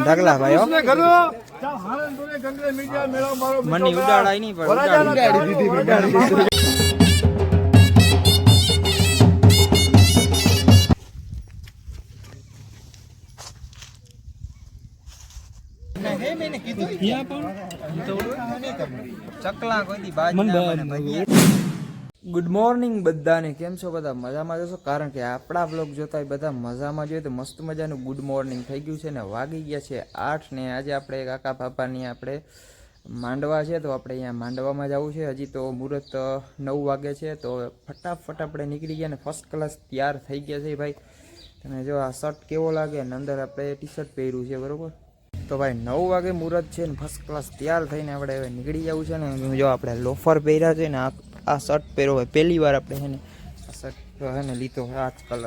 ઢગલા ભાઈ હો મની ઉડાડાય નહીં પણ ઉડાડી દીધી ચકલા કોઈ બાજ. ગુડ મોર્નિંગ બધાને, કેમ છો બધા? મજામાં જશો, કારણ કે આપણા બ્લોગ જોતા હોય બધા મજામાં જોઈએ તો મસ્ત મજાનું ગુડ મોર્નિંગ થઈ ગયું છે ને વાગી ગયા છે 8 ને આજે આપણે કાકા પાપાની આપણે માંડવા છે તો આપણે અહીંયા માંડવામાં જવું છે. હજી તો મુહૂર્ત 9 વાગે છે તો ફટાફટ આપણે નીકળી ગયા ને ફર્સ્ટ ક્લાસ તૈયાર થઈ ગયા છે ભાઈ. તમે જો આ શર્ટ કેવો લાગે ને અંદર આપણે ટી શર્ટ પહેર્યું છે બરોબર. તો ભાઈ 9 વાગે મુહૂર્ત છે ને ફર્સ્ટ ક્લાસ તૈયાર થઈને આપણે હવે નીકળી જવું છે ને. જો આપણે લોફર પહેર્યા છે ને આ શર્ટ પહેર્યો હોય પહેલી વાર આપણે છે ને આ શર્ટ છે ને લીધો આ જ કલર.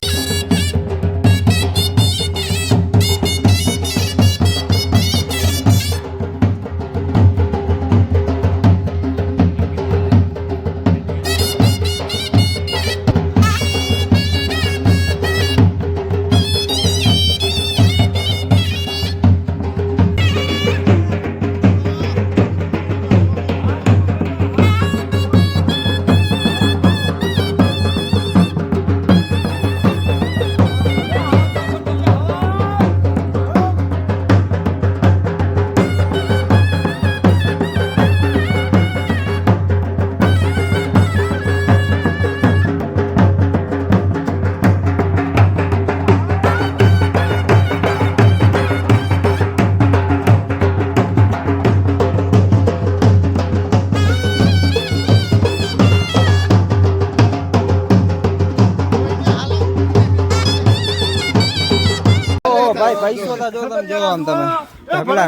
ભાઈ પૈસો તો જો તમે જો આમ તમે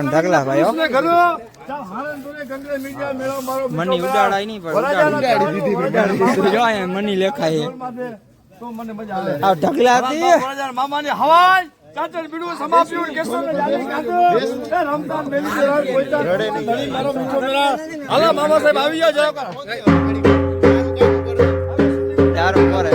ઢગલા ભાઈ હો મની ઉડાડાય નહીં પણ ઉડાડી દીધી જો આ મની લેખાય આ ઢગલા હતી મામાની હવાઈ ચાચર બીડું સમાપ્યું કેસો ને જાલે રમતાન મેલી રડે નહીં મારો મીઠો મેરા હાલો મામા સાહેબ આવી જાઓ યાર ઉપર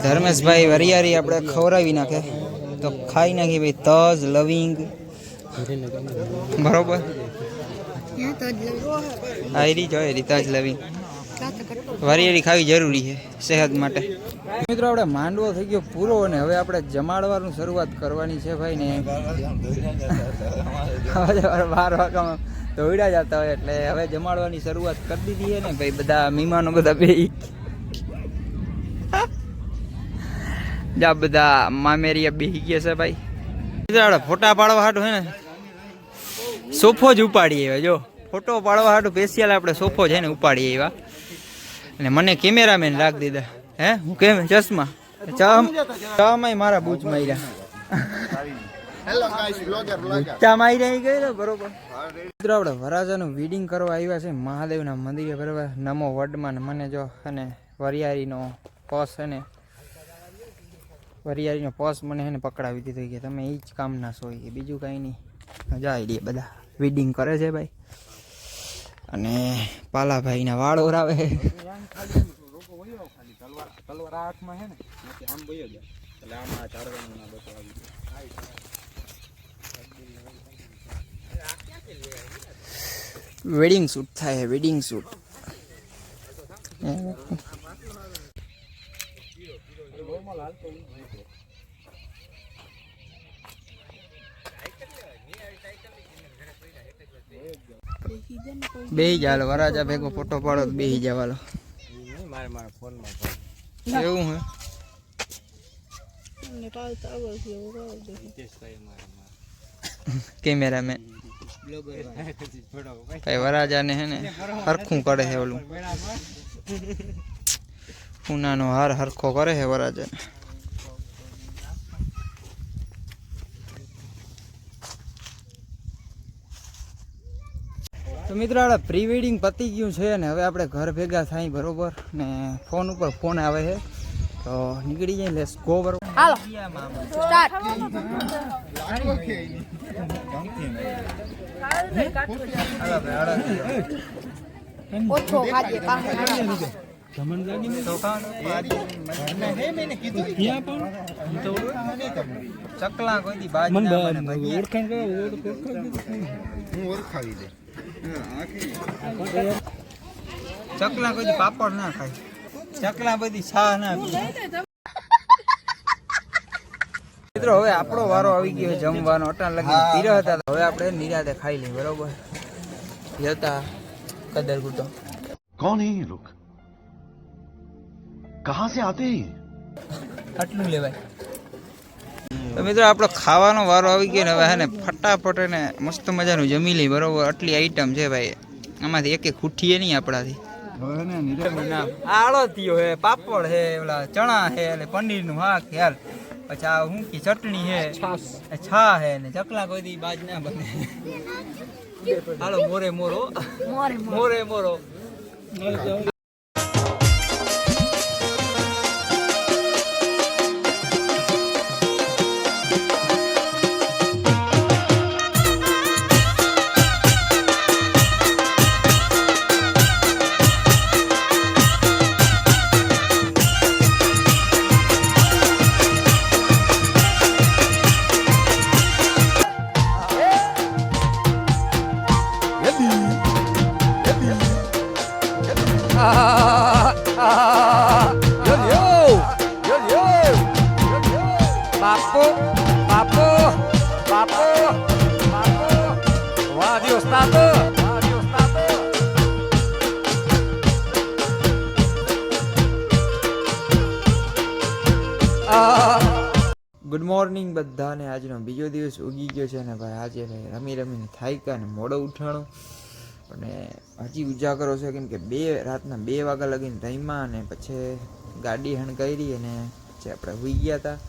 ધર્મેશભાઈ વરિયારી આપણે ખવડાવી નાખે તો ખાઈ નાખી ભાઈ. તજ લવિંગ બરોબર આયરી જોઈએ તજ લવિંગ વરિયારી ખાવી જરૂરી છે સેહત માટે. મિત્રો આપણે માંડવો થઈ ગયો પૂરો અને હવે આપણે જમાડવાનું શરૂઆત કરવાની છે ભાઈ ને. 12 વાગ્યામાં દોડ્યા જતા હોય એટલે હવે જમાડવાની શરૂઆત કરી દીધી છે ને ભાઈ. બધા મહેમાનો બધા બે જા બધા મામેરિયા બેસી ગયા છે ભાઈ. ફોટા પાડવા હાટું હે ને સોફો જ ઉપાડી આવ્યા. જો ફોટો પાડવા હાટું સ્પેશિયલ આપણે સોફો છે ને ઉપાડી આવ્યા. અને મને કેમેરામેન રાખી દીધા. હે હું કેમ ચશ્મા ચામાં મારા બૂચ માર્યા. ચા મારી ગઈ બરોબર. મિત્રો આપણે વરાજાનું વીડિંગ કરવા આવ્યા છે મહાદેવના મંદિરે બરોબર. નમો વડમાં મને જો અને વરિયારીનો પસ છે ને વરિયાળીનો પર્સ મને એને પકડાવી દીધો કે તમે એ જ કામના છો કે બીજું કાંઈ નહીં. જાય રે બધા વીડિંગ કરે છે ભાઈ. અને પાલાભાઈના વાળ ઓરાવે. વેડિંગ શૂટ થાય, વેડિંગ શૂટ. બેહી જાલો વરાજા ભેગો ફોટો પાડો તો બેહી જવાલો. એવું હે કેમેરામેન ભાઈ વરાજાને હે ને હરખું કરે છે. ઓલું ઉનાનો હાર હરખો કરે છે વરાજાને. તો મિત્રો આપણે પ્રી વેડિંગ પતી ગયું છે ને હવે આપણે ઘર ભેગા થાય બરોબર ને ફોન ઉપર ફોન આવે છે તો નીકળી જાય. લેટ્સ ગો બરોબર. હાલો સ્ટાર્ટ. ઓછો ખાજે પાસે ચકલા કોઈ દી બાજ ના બને. ચકલા કોઈ દી પાપડ ના ખાય. ચકલા બધી છા ના પીએ. મિત્રો હવે આપણો વારો આવી ગયો જમવાનો. અટાણ લગી પીરા હતા હવે આપણે નિરાતે ખાઈ લઈએ બરોબર. જતા કદર ગુટો कौन है ये लोग कहां से आते हैं આટલું લેવાય. તો મિત્રો આપણો ખાવાનો વારો આવી ગયો ને હવે હે ને ફટાફટ ને મસ્ત મજાનું જમી લઈ બરોબર. આટલી આઈટમ છે ભાઈ, આમાંથી એક ખૂટીએ નહીં આપણાથી. આળો થયો હે, પાપડ હે, ઓલા ચણા હે અને પનીરનું શાક યાર. પછી આ શું કે ચટણી હે, છા હે ને ચકલા કોઈ દી બાજ ના બને. હાલો મોરે મોરો, મોરે મોરો. Papo, papo, papo, papo. Wah, Dios tato. Dios tato. Good morning બધાને. આજનો બીજો દિવસ ઉગી ગયો છે ને ભાઈ આજે ભાઈ રમી રમીને થાક્યા ને મોડો ઉઠાણું અને હજી ઉજાગરો છે કેમ કે રાતના 2 વાગ્યા લગીને રમ્યા અને પછી ગાડી હણકારી અને પછી આપણે સુઈ ગયા હતા.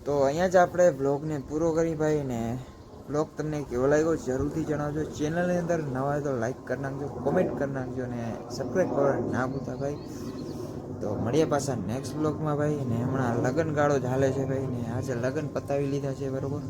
તો અહીંયા જ આપણે બ્લોગને પૂરો કરી ભાઈ ને બ્લોગ તમને કેવો લાગ્યો જરૂરથી જણાવજો. ચેનલની અંદર નવા હોય તો લાઈક કરી નાખજો, કોમેન્ટ કરી નાખજો અને સબસ્ક્રાઈબ કરવાનું ના ભૂલતા ભાઈ. તો મળીએ પાછા નેક્સ્ટ બ્લોગમાં ભાઈ. ને હમણાં લગ્ન ગાળો ચાલે છે ભાઈ ને આજે લગ્ન પતાવી લીધા છે બરોબર.